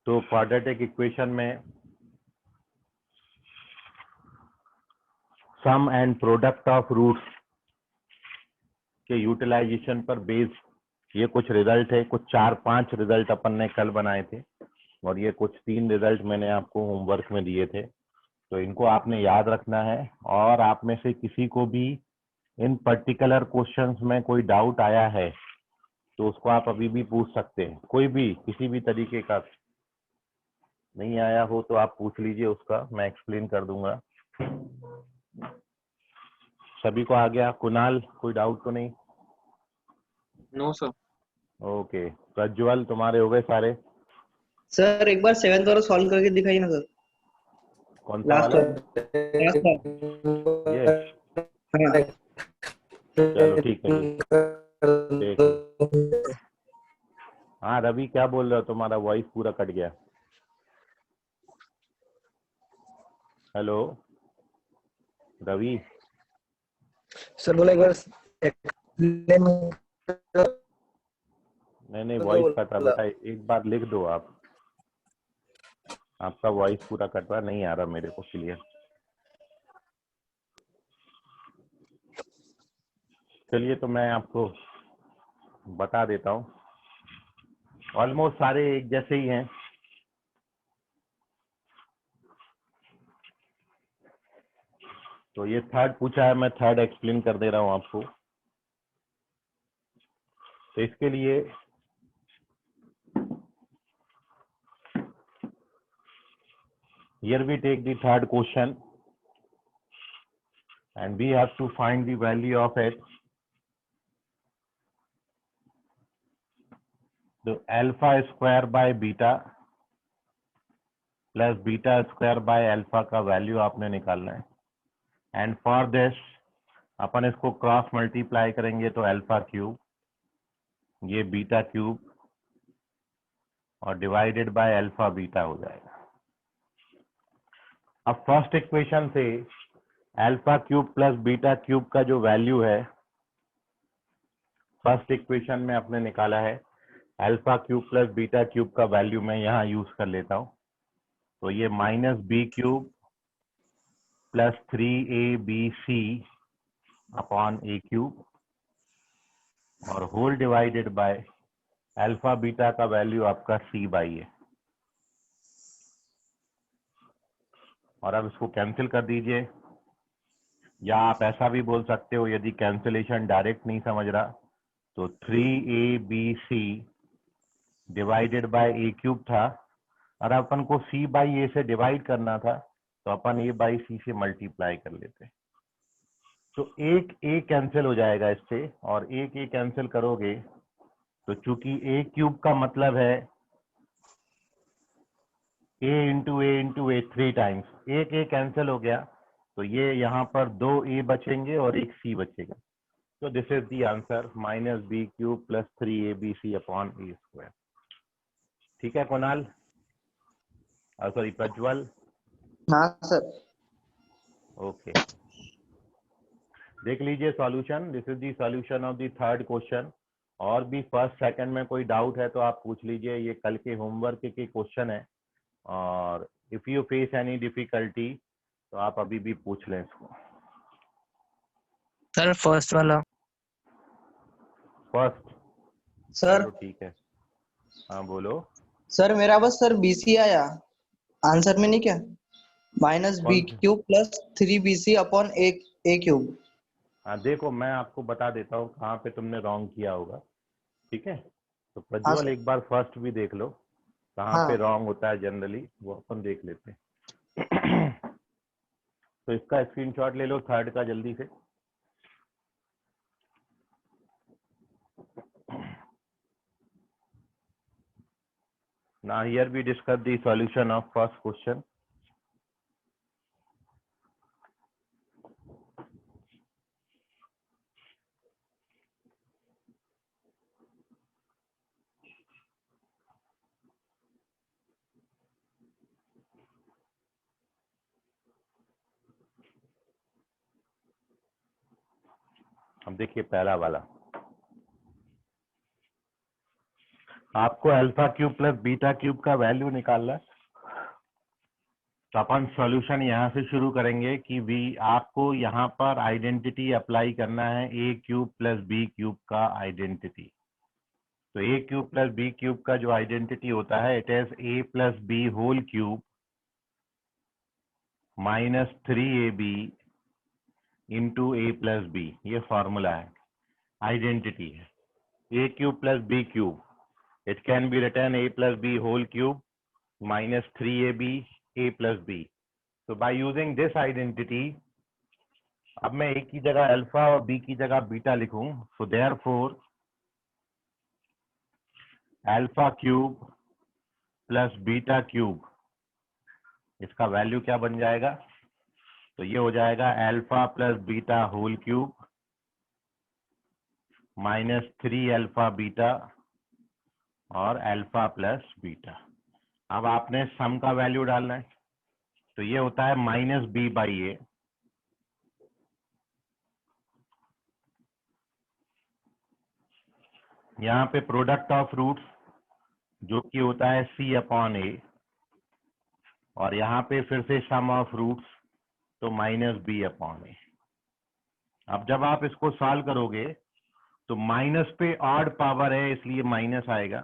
तो quadratic equation में सम and product of roots के यूटिलाइजेशन पर बेस्ड ये कुछ रिजल्ट है। कुछ 4-5 रिजल्ट अपन ने कल बनाए थे और ये कुछ 3 रिजल्ट मैंने आपको होमवर्क में दिए थे। तो इनको आपने याद रखना है और आप में से किसी को भी इन पर्टिकुलर क्वेश्चंस में कोई डाउट आया है तो उसको आप अभी भी पूछ सकते हैं। कोई भी किसी भी तरीके का नहीं आया हो तो आप पूछ लीजिए, उसका मैं एक्सप्लेन कर दूंगा। सभी को आ गया? कुणाल, कोई डाउट तो नहीं? No sir. ओके, प्रज्वल तुम्हारे हो गए सारे? सर एक बार 7th वाला सॉल्व करके दिखाइए ना सर। कौन सा लास्ट वाला? लास्ट ये हाँ चलो ठीक है जी, देख लो। हाँ रवि, क्या बोल रहे हो? तुम्हारा वॉइस पूरा कट गया। हेलो रवि। सर बोला एक बार एक्सप्लेन। नहीं वॉइस कट रहा बेटा, एक बार लिख दो आप। आपका वॉइस पूरा कट रहा, नहीं आ रहा मेरे को क्लियर। चलिए तो मैं आपको बता देता हूँ, ऑलमोस्ट सारे एक जैसे ही हैं। तो ये थर्ड पूछा है, मैं थर्ड एक्सप्लेन कर दे रहा हूँ आपको। तो इसके लिए here we take the third question and we have to find the value of it. तो alpha square by beta plus beta square by alpha का वैल्यू आपने निकालना है। एंड फॉर दिस अपन इसको क्रॉस मल्टीप्लाई करेंगे तो अल्फा क्यूब, ये beta cube और डिवाइडेड बाय अल्फा बीटा हो जाएगा। अब फर्स्ट इक्वेशन से alpha cube plus beta cube का जो वैल्यू है फर्स्ट इक्वेशन में आपने निकाला है, alpha cube plus beta cube का वैल्यू मैं यहाँ यूज कर लेता हूँ। तो ये minus B cube plus 3ab upon A cube और whole divided by alpha beta का वैल्यू आपका c बाई है। और अब इसको कैंसिल कर दीजिए, या आप ऐसा भी बोल सकते हो यदि कैंसिलेशन डायरेक्ट नहीं समझ रहा तो 3abc divided by A cube था और अपन को c बाई ए से डिवाइड करना था तो अपन a बाई सी से मल्टीप्लाई कर लेते। तो एक ए कैंसिल हो जाएगा इससे और एक ए कैंसिल करोगे तो चूंकि ए क्यूब का मतलब है ए इंटू ए 3 टाइम्स, एक ए कैंसिल हो गया तो ये यहाँ पर 2 ए बचेंगे और एक सी बचेगा। तो this is the answer, minus B cube plus 3abc upon A square. ठीक है कुणाल, सॉरी प्रज्वल? हाँ सर। ओके, देख लीजिए solution. This is the solution of the third question. और भी फर्स्ट सेकंड में कोई डाउट है तो आप पूछ लीजिए, ये कल के होमवर्क के क्वेश्चन है और if you face any difficulty तो आप अभी भी पूछ लें इसको। सर फर्स्ट वाला। फर्स्ट? सर चलो ठीक है, हाँ बोलो। सर मेरा बस सर बीसी आया आंसर में, नहीं क्या? माइनस बी कौन? Cube plus 3bc upon A cube. हाँ देखो, मैं आपको बता देता हूँ कहाँ पे तुमने रॉन्ग किया होगा। ठीक है, तो हाँ प्रज्वल सर। एक बार फर्स्ट भी देख लो कहाँ पे हाँ रॉन्ग होता है, जनरली वो अपन देख लेते हैं। तो इसका स्क्रीनशॉट ले लो थर्ड का जल्दी से। Now here we discuss the solution of first question. अब देखिए पहला वाला, आपको alpha cube plus beta cube का वैल्यू निकालना है। तो अपन सॉल्यूशन यहाँ से शुरू करेंगे कि आपको यहाँ पर आइडेंटिटी अप्लाई करना है A cube plus B cube का आइडेंटिटी। तो A cube plus B cube का जो आइडेंटिटी होता है it is A plus B whole cube minus 3ab into A plus B. ये फॉर्मूला है, आइडेंटिटी है। A cube plus B cube, it can be written a plus b whole cube minus 3ab a plus b. So by using this identity, अब मैं a की जगह alpha और b की जगह बीटा लिखूं। So therefore alpha cube plus beta cube, इसका value क्या बन जाएगा? तो ये हो जाएगा alpha plus beta whole cube minus 3 alpha beta और अल्फा प्लस बीटा। अब आपने सम का वैल्यू डालना है, तो ये होता है माइनस बी बाई ए। यहाँ पे प्रोडक्ट ऑफ रूट्स जो कि होता है सी अपॉन ए, और यहाँ पे फिर से सम ऑफ रूट्स तो माइनस बी अपॉन ए। अब जब आप इसको सॉल्व करोगे तो माइनस पे ऑड पावर है इसलिए माइनस आएगा,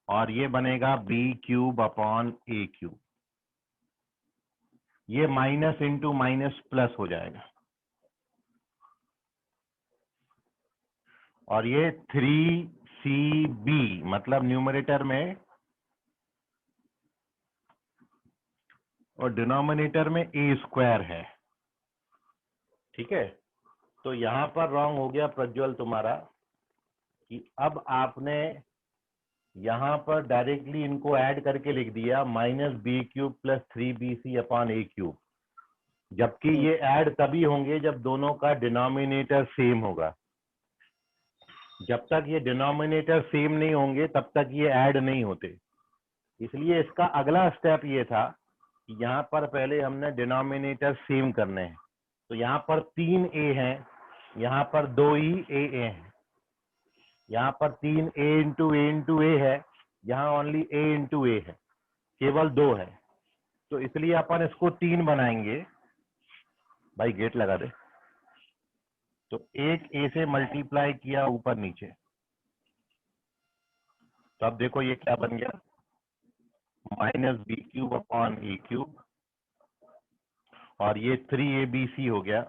और ये बनेगा B cube upon A cube. ये माइनस इंटू माइनस प्लस हो जाएगा, और ये 3cb मतलब न्यूमरेटर में और डिनोमिनेटर में ए स्क्वायर है। ठीक है, तो यहां पर रॉन्ग हो गया प्रज्वल तुम्हारा कि अब आपने यहां पर डायरेक्टली इनको ऐड करके लिख दिया minus B cube plus 3bc upon A cube, जबकि ये ऐड तभी होंगे जब दोनों का डिनोमिनेटर सेम होगा। जब तक ये डिनोमिनेटर सेम नहीं होंगे तब तक ये ऐड नहीं होते। इसलिए इसका अगला स्टेप ये था कि यहाँ पर पहले हमने डिनोमिनेटर सेम करने हैं। तो यहाँ पर 3a हैं, यहाँ पर 2a हैं, यहाँ पर 3a इंटू ए है, यहाँ ओनली a इंटू ए है, केवल 2 है। तो इसलिए अपन इसको 3 बनाएंगे। भाई गेट लगा दे। तो एक a से मल्टीप्लाई किया ऊपर नीचे, तो अब देखो ये क्या बन गया, minus B cube upon A cube, और ये 3abc हो गया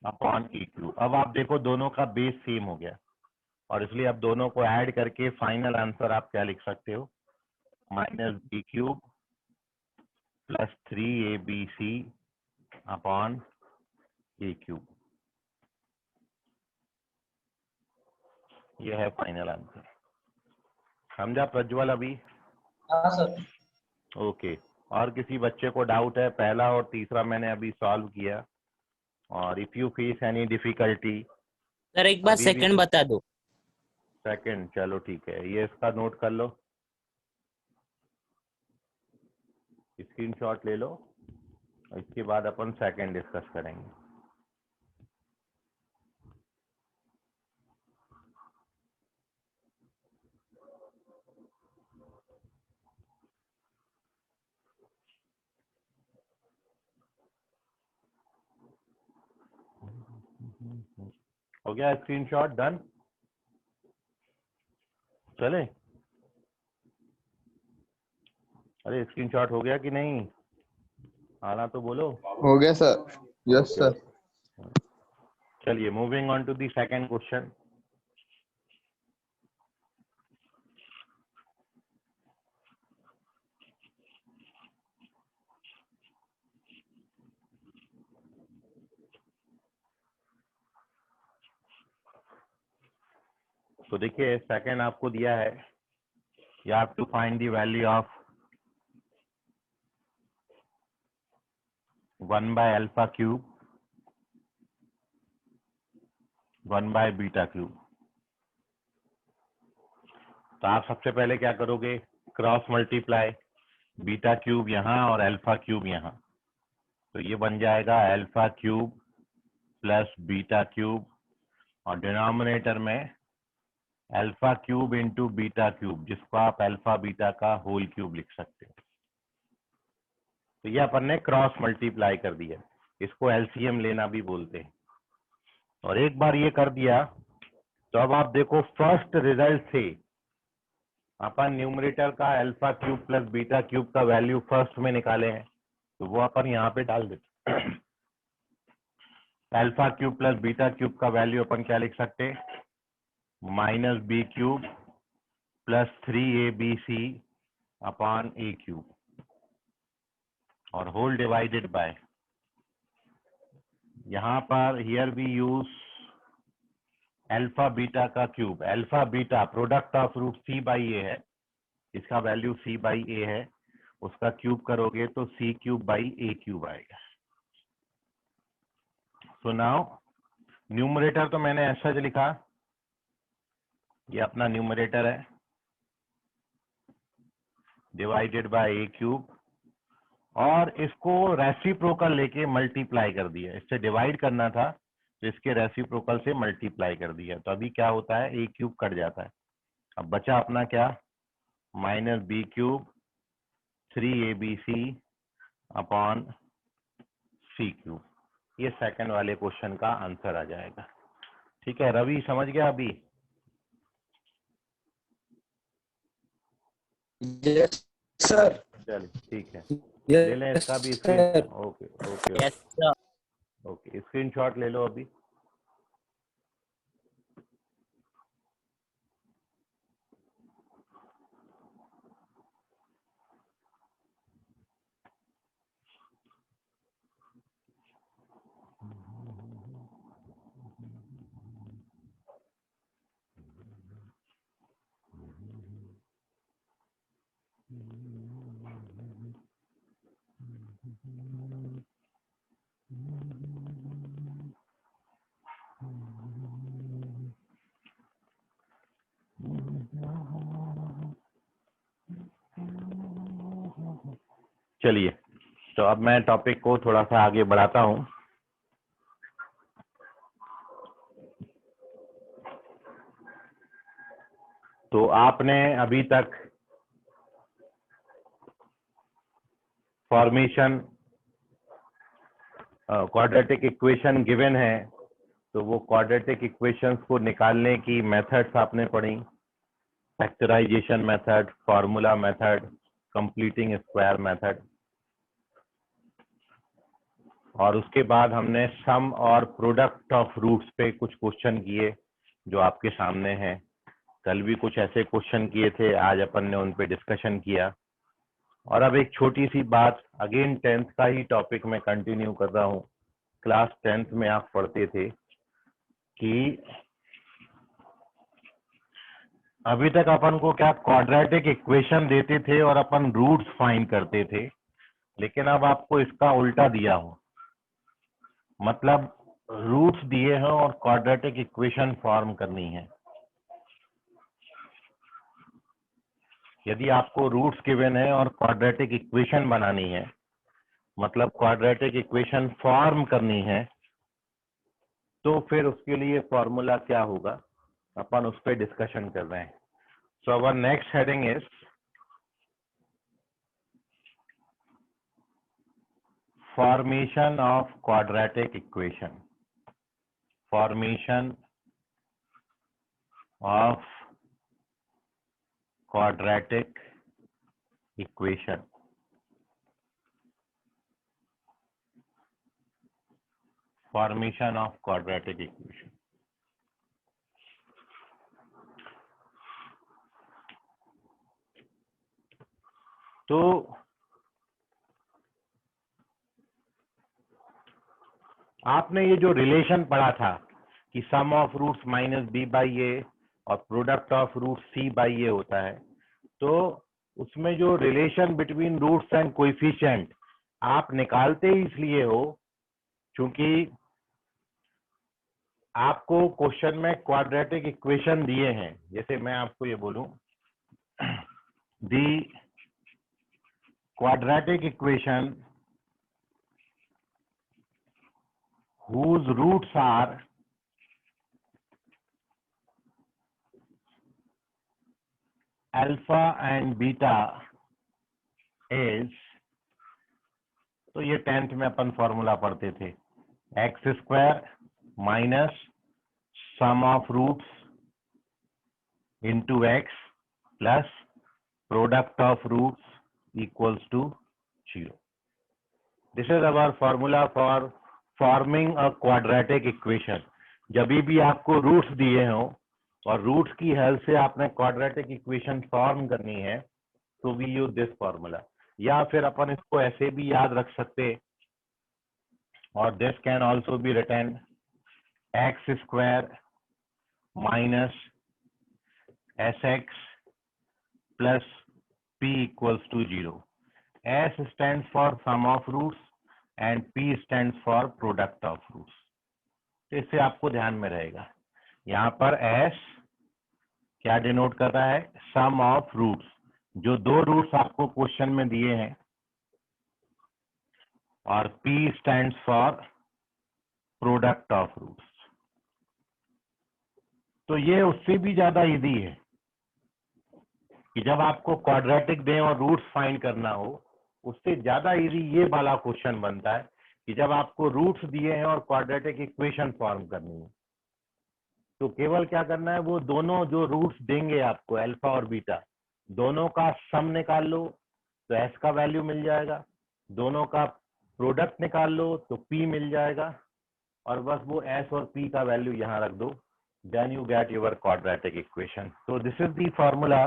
अपॉन ए क्यूब। अब आप देखो दोनों का बेस सेम हो गया, और इसलिए अब दोनों को ऐड करके फाइनल आंसर आप क्या लिख सकते हो, minus B cube plus 3abc upon A cube. ये है फाइनल आंसर। समझा प्रज्वल अभी? हाँ सर। ओके, और किसी बच्चे को डाउट है? पहला और तीसरा मैंने अभी सॉल्व किया, और if you face any difficulty sir एक बार सेकंड बता दो। सेकंड, चलो ठीक है, ये इसका नोट कर लो, स्क्रीनशॉट ले लो, इसके बाद अपन सेकंड डिस्कस करेंगे। हो गया स्क्रीनशॉट डन? चले, अरे स्क्रीनशॉट हो गया कि नहीं? आना तो बोलो। हो गया सर। Yes sir. चलिए moving on to the second question. तो देखिए सेकंड आपको दिया है, you have to find the value of 1 by alpha cube 1 by beta cube। तो आप सबसे पहले क्या करोगे, क्रॉस मल्टीप्लाई, बीटा क्यूब यहाँ और अल्फा क्यूब यहाँ। तो ये बन जाएगा alpha cube plus beta cube, और डिनोमिनेटर में alpha cube into beta cube, जिसको आप अल्फा बीटा का होल क्यूब लिख सकते हो। तो ये अपन ने क्रॉस मल्टीप्लाई कर दिया, इसको एलसीएम लेना भी बोलते हैं। और एक बार ये कर दिया तो अब आप देखो फर्स्ट रिजल्ट से अपन न्यूमरेटर का alpha cube plus beta cube का वैल्यू फर्स्ट में निकाले हैं, तो वो अपन यहाँ पे डाल देते। Alpha cube plus beta cube का वैल्यू अपन क्या लिख सकते हैं, minus B cube plus 3abc upon A cube, और होल डिवाइडेड बाय, यहाँ पर here we use alpha beta का cube. Alpha beta product of root C by A है, इसका वैल्यू सी बाई ए है, उसका क्यूब करोगे तो सी क्यूब बाई ए क्यूब आएगा। सो नाउ न्यूमरेटर तो मैंने ऐसा लिखा, ये अपना न्यूमरेटर है, डिवाइडेड बाय ए क्यूब, और इसको रेसिप्रोकल लेके मल्टीप्लाई कर दिया। इससे डिवाइड करना था तो इसके रेसिप्रोकल से मल्टीप्लाई कर दिया, तो अभी क्या होता है, ए क्यूब कट जाता है। अब बचा अपना क्या, minus B cube 3abc upon C cube. ये सेकंड वाले क्वेश्चन का आंसर आ जाएगा। ठीक है रवि, समझ गया अभी? Yes sir. चलिए ठीक है, ले लें इसका भी screen. Sir. Okay okay yes sir. Okay, screenshot ले लो अभी। चलिए, तो अब मैं टॉपिक को थोड़ा सा आगे बढ़ाता हूं। तो आपने अभी तक फॉर्मेशन क्वाड्रेटिक इक्वेशन गिवन है, तो वो क्वाड्रेटिक इक्वेशंस को निकालने की मेथड्स आपने पढ़ी, factorisation method, formula method, completing square method, और उसके बाद हमने सम और प्रोडक्ट ऑफ रूट्स पे कुछ क्वेश्चन किए जो आपके सामने हैं। कल भी कुछ ऐसे क्वेश्चन किए थे, आज अपन ने उन पे डिस्कशन किया। और अब एक छोटी सी बात, अगेन 10th का ही टॉपिक में कंटिन्यू कर रहा हूँ। क्लास 10th में आप पढ़ते थे कि अभी तक अपन को क्या क्वाड्रेटिक इक्वेशन देते थे और अपन रूट्स फाइंड करते थे, लेकिन अब आपको इसका उल्टा दिया हो, मतलब रूट्स दिए हैं और क्वाड्रेटिक इक्वेशन फॉर्म करनी है। यदि आपको रूट्स गिवन है और क्वाड्रेटिक इक्वेशन बनानी है, मतलब क्वाड्रेटिक इक्वेशन फॉर्म करनी है, तो फिर उसके लिए फॉर्मूला क्या होगा, अपन उस पर डिस्कशन कर रहे हैं। So our next heading is formation of quadratic equation. Formation of quadratic equation. Formation of quadratic equation. तो आपने ये जो रिलेशन पढ़ा था कि sum of roots minus B by A और product of root C by A होता है, तो उसमें जो relation between roots and coefficient आप निकालते ही इसलिए हो क्योंकि आपको क्वेश्चन में क्वाड्रेटिक इक्वेशन दिए हैं। जैसे मैं आपको ये बोलूं, the quadratic equation whose roots are alpha and beta is, तो ये 10th में अपन फॉर्मूला पढ़ते थे, X square minus sum of roots into x plus product of roots equals to 0. This is our formula for forming a quadratic equation. जब भी आपको roots दिए हों और रूट्स की हेल्प से आपने क्वाड्रेटिक इक्वेशन फॉर्म करनी है तो वी यूज दिस फॉर्मूला, या फिर अपन इसको ऐसे भी याद रख सकते, और this can also be written x square minus Sx plus P equals to 0. S stands for sum of roots and P stands for product of roots. तो इससे आपको ध्यान में रहेगा, यहाँ पर S क्या डिनोट कर रहा है, सम ऑफ रूट्स, जो दो रूट्स आपको क्वेश्चन में दिए हैं, और P stands for product of roots. तो ये उससे भी ज्यादा इजी है कि जब आपको क्वाड्रेटिक दें और रूट्स फाइंड करना हो, उससे ज्यादा इजी ये वाला क्वेश्चन बनता है कि जब आपको रूट्स दिए हैं और क्वाड्रेटिक इक्वेशन फॉर्म करनी है, तो केवल क्या करना है, वो दोनों जो रूट्स देंगे आपको अल्फा और बीटा, दोनों का सम निकाल लो तो एस का वैल्यू मिल जाएगा, दोनों का प्रोडक्ट निकाल लो तो पी मिल जाएगा, और बस वो एस और पी का वैल्यू यहाँ रख दो, then you get your quadratic equation. तो this is the formula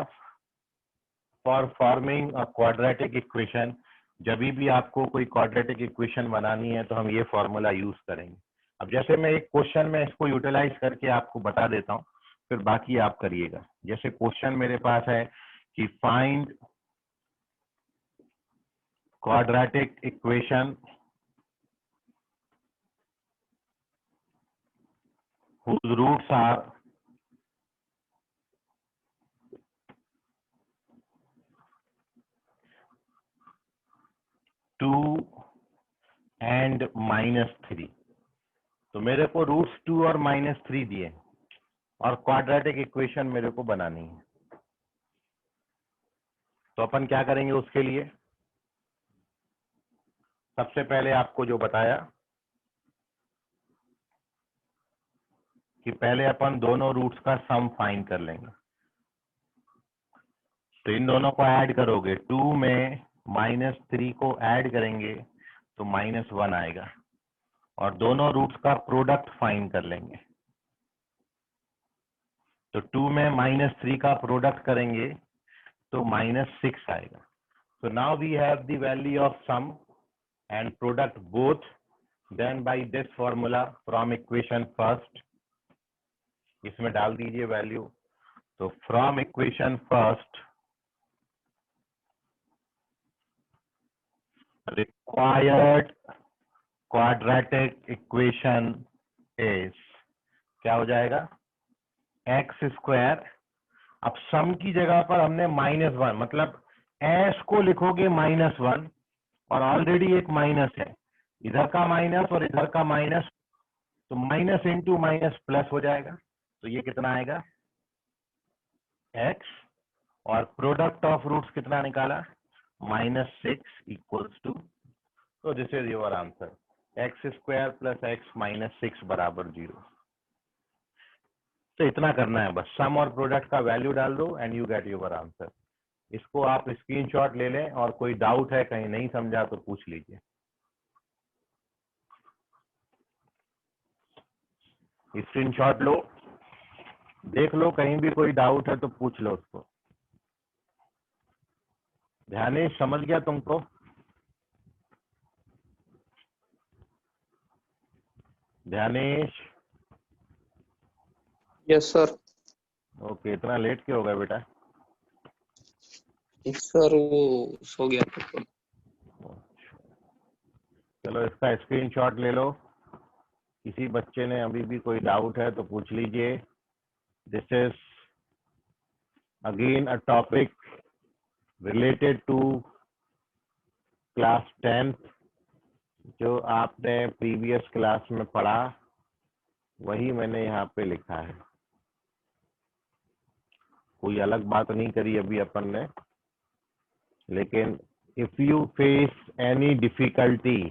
for forming a quadratic equation. जब भी आपको कोई क्वाड्रेटिक इक्वेशन बनानी है तो हम ये फॉर्मूला यूज करेंगे। अब जैसे मैं एक क्वेश्चन में इसको यूटिलाइज करके आपको बता देता हूँ, फिर बाकी आप करिएगा। जैसे क्वेश्चन मेरे पास है कि find quadratic equation whose roots are 2 and -3। तो मेरे को रूट्स 2 और -3 दिए और क्वाड्रेटिक इक्वेशन मेरे को बनानी है, तो अपन क्या करेंगे उसके लिए, सबसे पहले आपको जो बताया कि पहले अपन दोनों रूट्स का सम फाइंड कर लेंगे। तो इन दोनों को ऐड करोगे, 2 में -3 को ऐड करेंगे तो -1 आएगा, और दोनों रूट्स का प्रोडक्ट फाइंड कर लेंगे। तो 2 में -3 का प्रोडक्ट करेंगे तो -6 आएगा। So now we have the value of sum and product both. Then by this formula from equation first, इसमें डाल दीजिए वैल्यू। तो from equation first required quadratic equation is क्या हो जाएगा, एक्स स्क्वायर। अब सम की जगह पर हमने -1, मतलब एस को लिखोगे -1, और ऑलरेडी एक माइनस है, इधर का माइनस और इधर का माइनस, तो माइनस इंटू माइनस प्लस हो जाएगा। तो ये कितना आएगा, एक्स, और प्रोडक्ट ऑफ रूट्स कितना निकाला, -6 इक्वल्स टू, तो this is your answer, x square plus x -6 बराबर 0। तो इतना करना है बस, सम और प्रोडक्ट का वैल्यू डाल दो and you get your answer. इसको आप स्क्रीनशॉट ले लें, और कोई डाउट है, कहीं नहीं समझा तो पूछ लीजिए। स्क्रीनशॉट लो, देख लो, कहीं भी कोई डाउट है तो पूछ लो उसको। ध्यानेश समझ गया तुमको, ध्यानेश? Yes sir. ओके, इतना लेट क्यों हो गया बेटा? सर वो सो गया था। चलो इसका स्क्रीनशॉट ले लो, किसी बच्चे ने अभी भी कोई डाउट है तो पूछ लीजिए। This is again a topic related to class 10th, जो आपने प्रीवियस क्लास में पढ़ा वही मैंने यहाँ पे लिखा है। कोई अलग बात नहीं करी अभी अपन ने, लेकिन if you face any difficulty,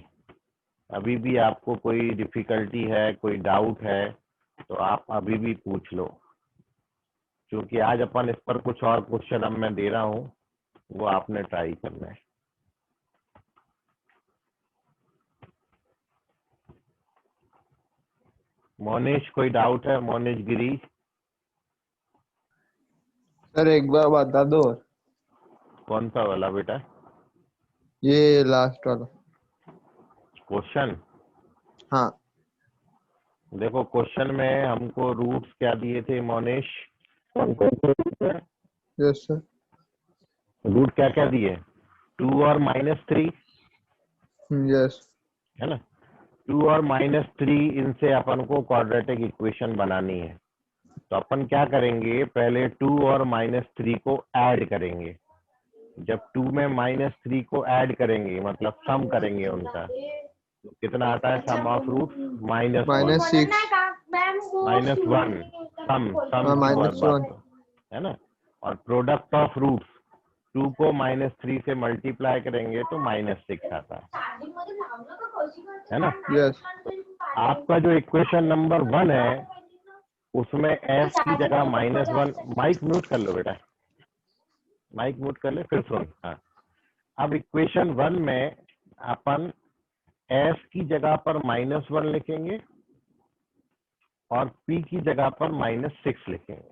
अभी भी आपको कोई डिफिकल्टी है, कोई डाउट है, तो आप अभी भी पूछ लो, क्योंकि आज अपन इस पर कुछ और क्वेश्चन अब मैं दे रहा हूँ, वो आपने ट्राई करना है। मोनिश कोई डाउट है? मोनिश गिरी? सर एक बार बता दो। कौन सा वाला बेटा? ये लास्ट वाला। क्वेश्चन? हाँ देखो क्वेश्चन में हमको रूट्स क्या दिए थे मोनिश? Yes sir. रूट क्या क्या दिए? 2 और -3, यस है ना? 2 और -3, इनसे अपन को क्वाड्रेटिक इक्वेशन बनानी है। तो अपन क्या करेंगे, पहले 2 और -3 को ऐड करेंगे। जब 2 में -3 को ऐड करेंगे, मतलब सम करेंगे उनका, तो कितना आता है सम ऑफ रूट? -1। -6। -1 सम हाँ की बात -1। है ना? और प्रोडक्ट ऑफ रूट्स 2 को -3 से मल्टीप्लाई करेंगे तो -6 आता है ना? यस आपका जो इक्वेशन नंबर 1 है, उसमें s की जगह -1, माइक म्यूट कर लो बेटा, माइक म्यूट कर ले, फिर सुन। हाँ, अब इक्वेशन 1 में अपन s की जगह पर -1 लिखेंगे और p की जगह पर -6 लिखेंगे।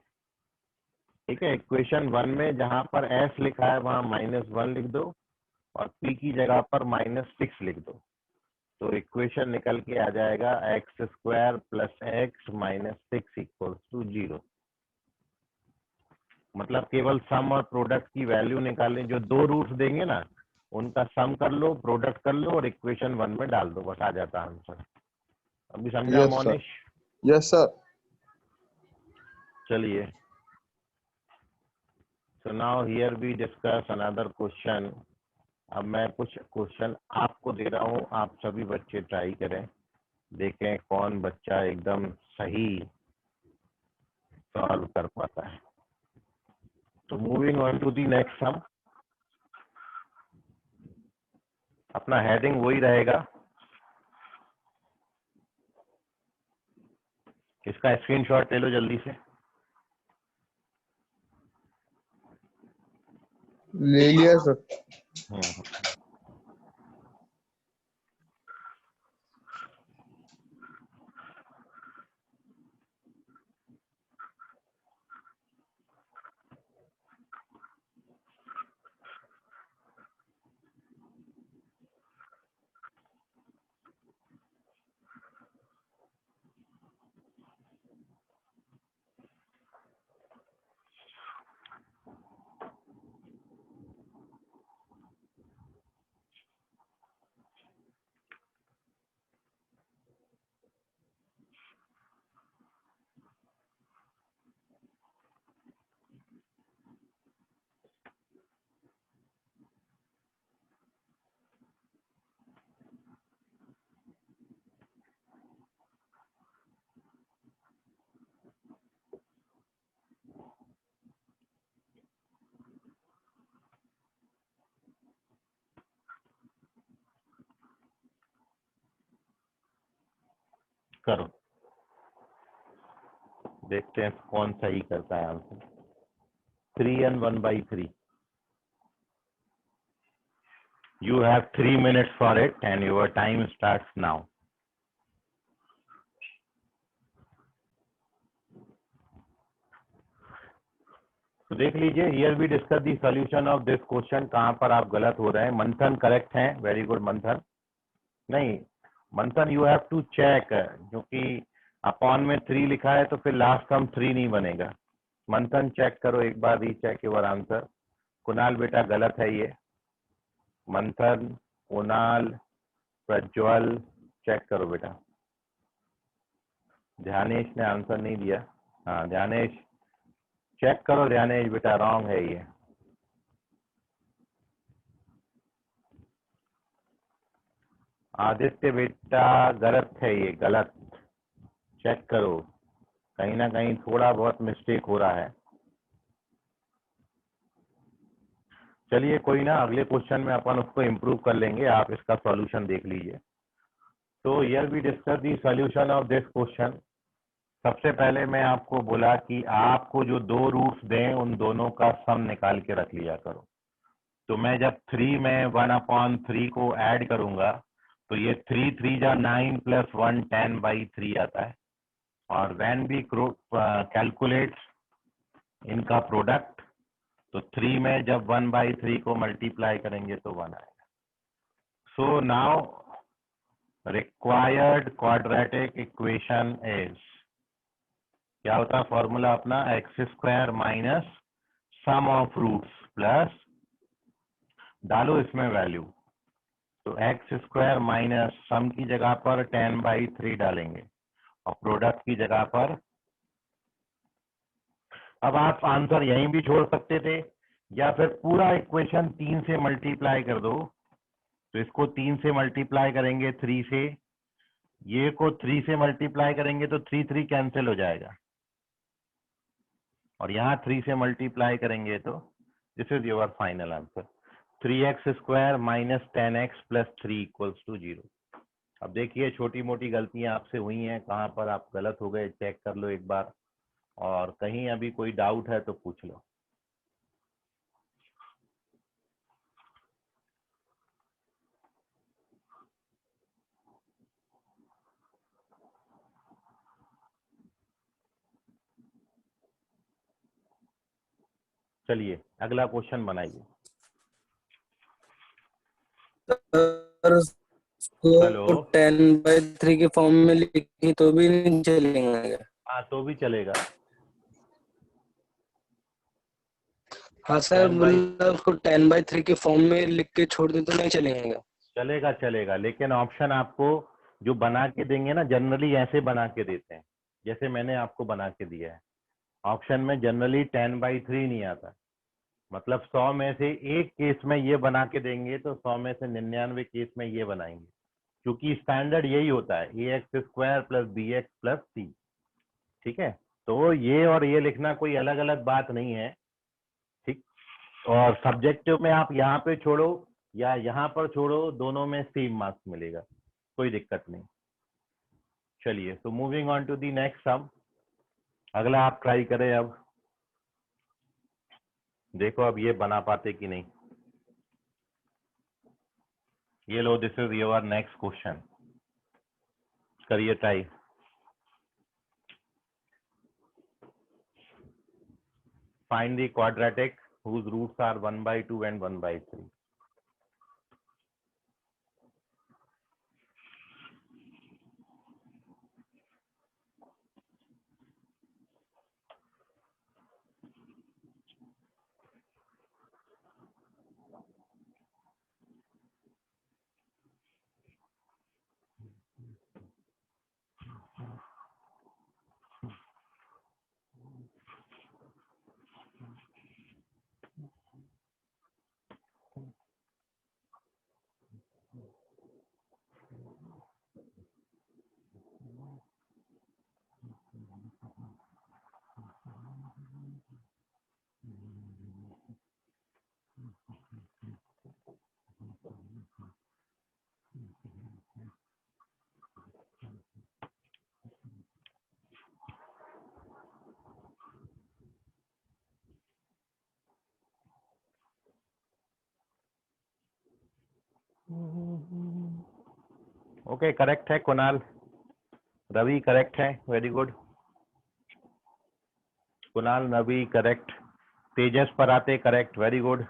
ठीक है, इक्वेशन 1 में जहां पर s लिखा है वहां -1 लिख दो और p की जगह पर -6 लिख दो, तो इक्वेशन निकल के आ जाएगा x² + x - 6 = 0। मतलब केवल सम और प्रोडक्ट की वैल्यू निकालें, जो 2 रूट्स देंगे ना उनका सम कर लो, प्रोडक्ट कर लो और इक्वेशन 1 में डाल दो, बस आ जाता आंसर। अभी समझा Yes, sir. Monish? Yes sir. चलिए, so now here we discuss another question. अब मैं कुछ क्वेश्चन आपको दे रहा हूँ, आप सभी बच्चे ट्राई करें, देखें कौन बच्चा एकदम सही सॉल्व कर पाता है। तो moving on to the next sum. अपना हेडिंग वही रहेगा, इसका स्क्रीनशॉट ले लो जल्दी से। ले लिया सर। हम्म, करो, देखते हैं कौन सही करता है answer. 3n 1/3। You have 3 minutes for it and your time starts now. तो देख लीजिए, here we discuss the solution of this question. कहाँ पर आप गलत हो रहे हैं? मंथन करेक्ट है, वेरी गुड मंथन। नहीं मंथन, यू हैव टू चेक, क्योंकि अपॉन में 3 लिखा है तो फिर लास्ट टर्म 3 नहीं बनेगा। मंथन चेक करो एक बार, रीचेक योर आंसर। कुणाल बेटा गलत है ये। मंथन, कुणाल, प्रज्वल, चेक करो बेटा। ध्यानेश ने आंसर नहीं दिया। हाँ ध्यानेश चेक करो, ध्यानेश बेटा रॉन्ग है ये। आदित्य बेटा गलत है ये, गलत। चेक करो, कहीं ना कहीं थोड़ा बहुत मिस्टेक हो रहा है। चलिए कोई ना, अगले क्वेश्चन में अपन उसको इम्प्रूव कर लेंगे, आप इसका सॉल्यूशन देख लीजिए। तो here we discuss the solution of this question. सबसे पहले मैं आपको बोला कि आपको जो दो रूट्स दें उन दोनों का सम निकाल के रख लिया करो। तो मैं जब 3 में 1/3 को ऐड करूंगा तो ये 3 3 जा 9 + 1 10/3 आता है। और व्हेन वी कैलकुलेट इनका प्रोडक्ट, तो 3 में जब 1/3 को मल्टीप्लाई करेंगे तो 1 आएगा। So now required quadratic equation is, क्या होता है फॉर्मूला अपना, x² minus sum of roots plus, डालो इसमें वैल्यू, तो x² माइनस सम की जगह पर 10/3 डालेंगे और प्रोडक्ट की जगह पर। अब आप आंसर यहीं भी छोड़ सकते थे या फिर पूरा इक्वेशन 3 से मल्टीप्लाई कर दो। तो इसको 3 से मल्टीप्लाई करेंगे 3 से, ये को 3 से मल्टीप्लाई करेंगे तो 3 3 कैंसिल हो जाएगा, और यहाँ 3 से मल्टीप्लाई करेंगे तो this is your final answer, 3x² minus 10x + 3 = 0। अब देखिए छोटी मोटी गलतियां आपसे हुई हैं, कहाँ पर आप गलत हो गए चेक कर लो एक बार, और कहीं अभी कोई डाउट है तो पूछ लो। चलिए अगला क्वेश्चन बनाइए। सर हेलो, उसको 10/3 के फॉर्म में लिखी तो भी नहीं चलेंगे? हाँ तो भी चलेगा। हाँ सर, 10 बाई, मतलब उसको 10/3 के फॉर्म में लिख के छोड़ दे तो नहीं चलेंगे? चलेगा चलेगा, लेकिन ऑप्शन आपको जो बना के देंगे ना, जनरली ऐसे बना के देते हैं जैसे मैंने आपको बना के दिया है। ऑप्शन में जनरली 10/3 नहीं आता, मतलब 100 में से एक केस में ये बना के देंगे तो 100 में से 99 केस में ये बनाएंगे, क्योंकि स्टैंडर्ड यही होता है, ax² + bx + c। ठीक है, तो ये और ये लिखना कोई अलग अलग बात नहीं है। ठीक, और सब्जेक्टिव में आप यहाँ पे छोड़ो या यहाँ पर छोड़ो, दोनों में सेम मार्क्स मिलेगा, कोई दिक्कत नहीं। चलिए, तो moving on to the next sum. अगला आप ट्राई करें, अब देखो अब ये बना पाते कि नहीं। ये लो, this is your next question, करिए try. Find the quadratic whose roots are 1/2 and 1/3. Okay, correct है कुणाल। रवि करेक्ट है, very good. Kunal, Ravi correct. Tejas पर आते, correct, very good.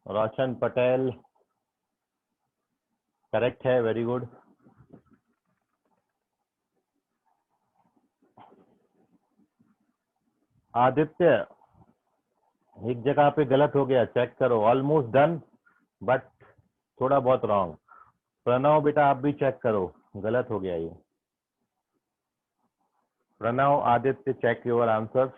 Roshan Patel correct है, वेरी गुड। आदित्य एक जगह पे गलत हो गया, चेक करो, ऑलमोस्ट डन बट थोड़ा बहुत रॉन्ग। प्रणव बेटा आप भी चेक करो, गलत हो गया ये। Pranav, Aditya, check your answers.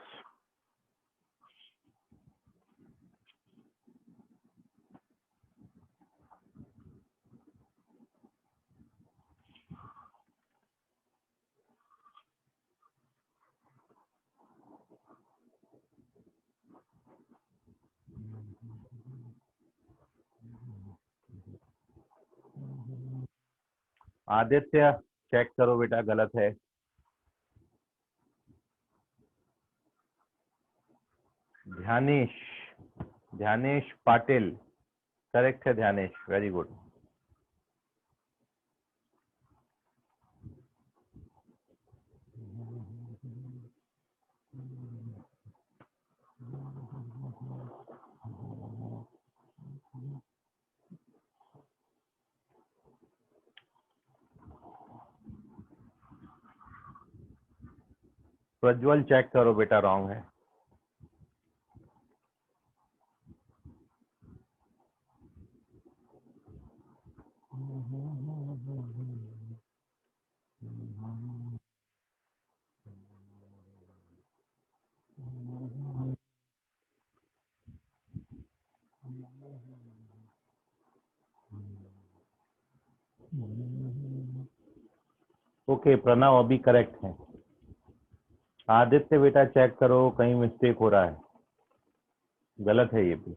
Aditya check करो बेटा, गलत है। ध्यानेश, ध्यानेश पाटिल, करेक्ट है Dhyanesh, very good. Prajwal check करो बेटा, रॉन्ग है। ओके प्रणव अभी करेक्ट है। आदित्य बेटा चेक करो, कहीं मिस्टेक हो रहा है, गलत है ये भी।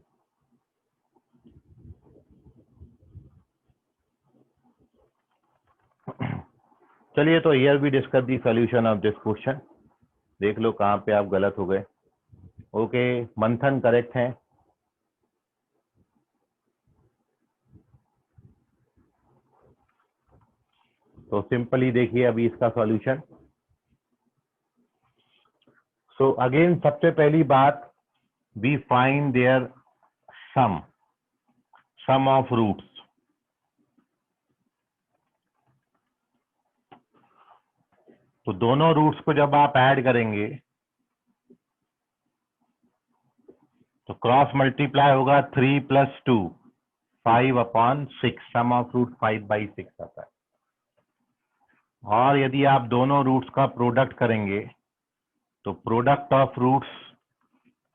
चलिए, तो here we discuss the solution of this question. देख लो कहाँ पे आप गलत हो गए। ओके, मंथन करेक्ट है। तो सिंपली देखिए अभी इसका सॉल्यूशन। सो अगेन सबसे पहली बात, we find their sum of roots. तो दोनों रूट्स को जब आप ऐड करेंगे तो क्रॉस मल्टीप्लाई होगा 3 + 2 5/6, सम ऑफ रूट 5/6 आता है। और यदि आप दोनों रूट्स का प्रोडक्ट करेंगे तो product of roots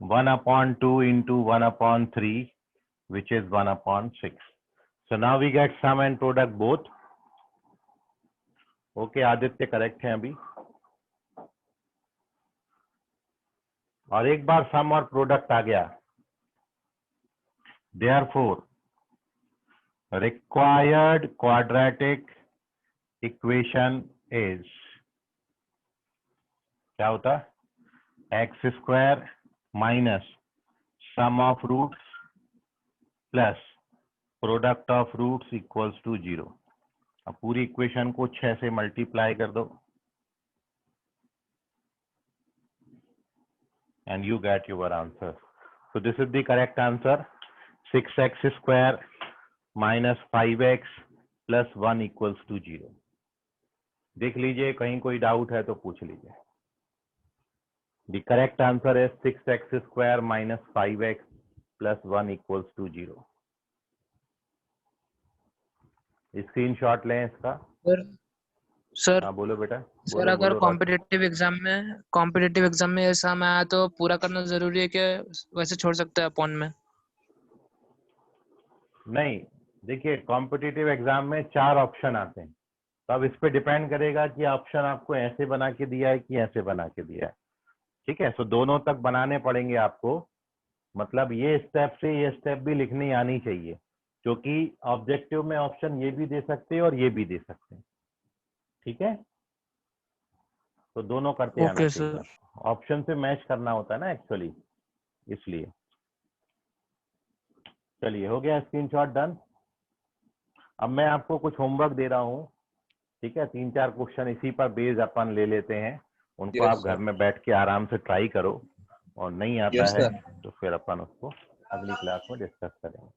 1/2 into 1/3 which is 1/6. So now we get sum and product both. Okay, Aditya correct है अभी। और एक बार सम और प्रोडक्ट आ गया, therefore required quadratic equation is, क्या होता है, x² minus sum of roots plus product of roots equals to 0। अब पूरी इक्वेशन को 6 से मल्टीप्लाई कर दो and you get your answer. So this is the correct answer, 6x² minus 5x plus 1 equals to 0। देख लीजिए, कहीं कोई डाउट है तो पूछ लीजिए। The correct answer is 6x² minus 5x plus 1 equals to 0। Screenshot लें इसका। सर हाँ बोलो बेटा, सर बोलो अगर बोलो रोशन। कॉम्पिटिटिव एग्जाम में ऐसा में आया तो पूरा करना जरूरी है कि वैसे छोड़ सकते हैं अपॉन में? नहीं, देखिए कॉम्पिटिटिव एग्जाम में 4 ऑप्शन आते हैं, तो अब इस पे डिपेंड करेगा कि ऑप्शन आपको ऐसे बना के दिया है कि ऐसे बना के दिया है। ठीक है, सो दोनों तक बनाने पड़ेंगे आपको। मतलब ये स्टेप से ये स्टेप भी लिखनी आनी चाहिए, क्योंकि ऑब्जेक्टिव में ऑप्शन ये भी दे सकते हैं और ये भी दे सकते हैं। ठीक है, तो दोनों करते आना ओके चाहिए। सर। ऑप्शन से मैच करना होता है ना एक्चुअली, इसलिए। चलिए, हो गया स्क्रीनशॉट डन। अब मैं आपको कुछ होमवर्क दे रहा हूँ। ठीक है, 3-4 क्वेश्चन इसी पर बेस अपन ले लेते हैं, उनको Yes, आप घर sir. में बैठ के आराम से ट्राई करो, और नहीं आता Yes, है sir. तो फिर अपन उसको अगली क्लास में डिस्कस करेंगे।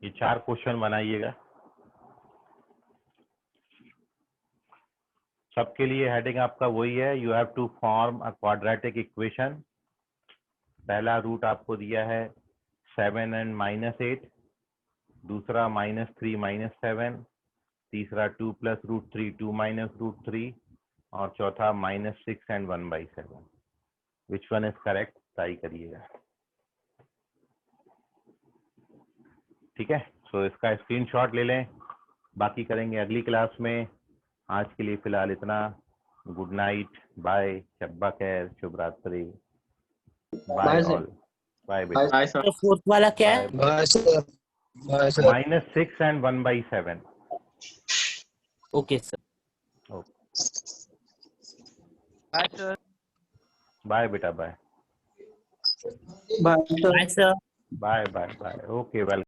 ये 4 क्वेश्चन बनाइएगा। सबके लिए हेडिंग आपका वही है, you have to form a quadratic equation. पहला रूट आपको दिया है 7 and -8, दूसरा -3 -7, तीसरा 2 + √3 2 - √3 और चौथा -6 and 1/7। Which one is correct try करिएगा। ठीक है, सो इसका स्क्रीनशॉट ले लें, बाकी करेंगे अगली क्लास में। आज के लिए फिलहाल इतना। गुड नाइट, बाय, शब्बा खैर, शुभ रात्रि, bye Bye, sir. All, bye बेटा, Bye, sir. तो फोर्थ वाला क्या है? Bye sir. Bye sir. -6 and 1/7। Okay sir. Bye sir. Bye बेटा, bye bye sir. Bye bye bye. Okay, welcome.